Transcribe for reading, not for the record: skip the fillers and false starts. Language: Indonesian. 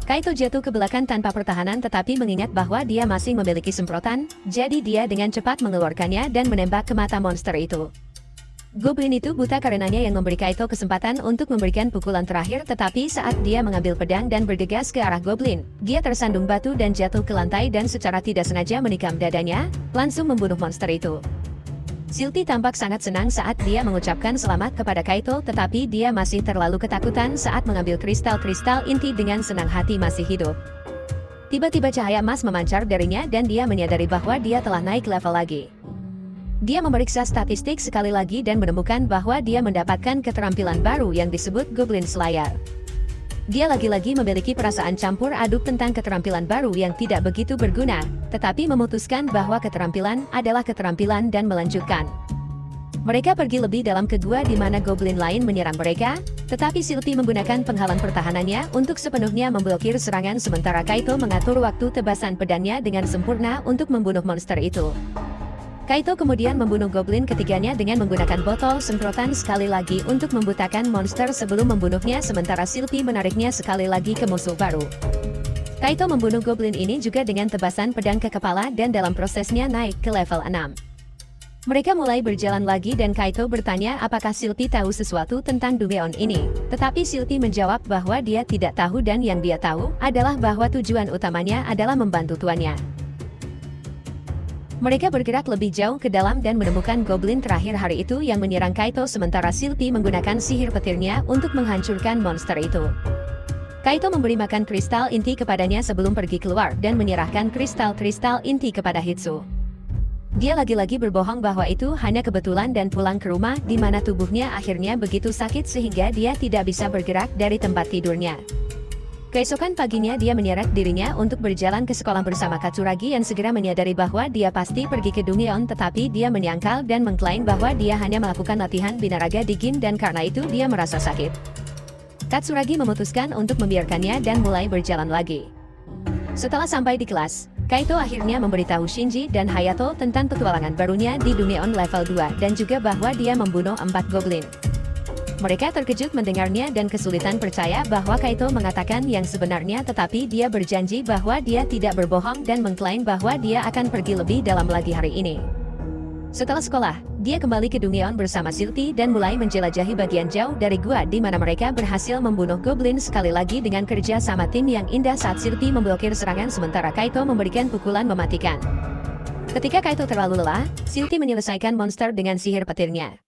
Kaito jatuh ke belakang tanpa pertahanan tetapi mengingat bahwa dia masih memiliki semprotan, jadi dia dengan cepat mengeluarkannya dan menembak ke mata monster itu. Goblin itu buta karenanya yang memberi Kaito kesempatan untuk memberikan pukulan terakhir tetapi saat dia mengambil pedang dan bergegas ke arah Goblin, dia tersandung batu dan jatuh ke lantai dan secara tidak sengaja menikam dadanya, langsung membunuh monster itu. Silty tampak sangat senang saat dia mengucapkan selamat kepada Kaito tetapi dia masih terlalu ketakutan saat mengambil kristal-kristal inti dengan senang hati masih hidup. Tiba-tiba cahaya emas memancar darinya dan dia menyadari bahwa dia telah naik level lagi. Dia memeriksa statistik sekali lagi dan menemukan bahwa dia mendapatkan keterampilan baru yang disebut Goblin Slayer. Dia lagi-lagi memiliki perasaan campur aduk tentang keterampilan baru yang tidak begitu berguna, tetapi memutuskan bahwa keterampilan adalah keterampilan dan melanjutkan. Mereka pergi lebih dalam ke gua di mana goblin lain menyerang mereka, tetapi Silty menggunakan penghalang pertahanannya untuk sepenuhnya memblokir serangan sementara Kaito mengatur waktu tebasan pedangnya dengan sempurna untuk membunuh monster itu. Kaito kemudian membunuh goblin ketiganya dengan menggunakan botol semprotan sekali lagi untuk membutakan monster sebelum membunuhnya sementara Silty menariknya sekali lagi ke musuh baru. Kaito membunuh goblin ini juga dengan tebasan pedang ke kepala dan dalam prosesnya naik ke level 6. Mereka mulai berjalan lagi dan Kaito bertanya apakah Silty tahu sesuatu tentang Dumeon ini, tetapi Silty menjawab bahwa dia tidak tahu dan yang dia tahu adalah bahwa tujuan utamanya adalah membantu tuannya. Mereka bergerak lebih jauh ke dalam dan menemukan goblin terakhir hari itu yang menyerang Kaito sementara Silty menggunakan sihir petirnya untuk menghancurkan monster itu. Kaito memberi makan kristal inti kepadanya sebelum pergi keluar dan menyerahkan kristal-kristal inti kepada Hitsu. Dia lagi-lagi berbohong bahwa itu hanya kebetulan dan pulang ke rumah di mana tubuhnya akhirnya begitu sakit sehingga dia tidak bisa bergerak dari tempat tidurnya. Keesokan paginya dia menyeret dirinya untuk berjalan ke sekolah bersama Katsuragi yang segera menyadari bahwa dia pasti pergi ke Dumeon tetapi dia menyangkal dan mengklaim bahwa dia hanya melakukan latihan binaraga di gym dan karena itu dia merasa sakit. Katsuragi memutuskan untuk membiarkannya dan mulai berjalan lagi. Setelah sampai di kelas, Kaito akhirnya memberitahu Shinji dan Hayato tentang petualangan barunya di Dumeon level 2 dan juga bahwa dia membunuh 4 goblin. Mereka terkejut mendengarnya dan kesulitan percaya bahwa Kaito mengatakan yang sebenarnya tetapi dia berjanji bahwa dia tidak berbohong dan mengklaim bahwa dia akan pergi lebih dalam lagi hari ini. Setelah sekolah, dia kembali ke Dumeon bersama Silty dan mulai menjelajahi bagian jauh dari gua di mana mereka berhasil membunuh goblin sekali lagi dengan kerja sama tim yang indah saat Silty memblokir serangan sementara Kaito memberikan pukulan mematikan. Ketika Kaito terlalu lelah, Silty menyelesaikan monster dengan sihir petirnya.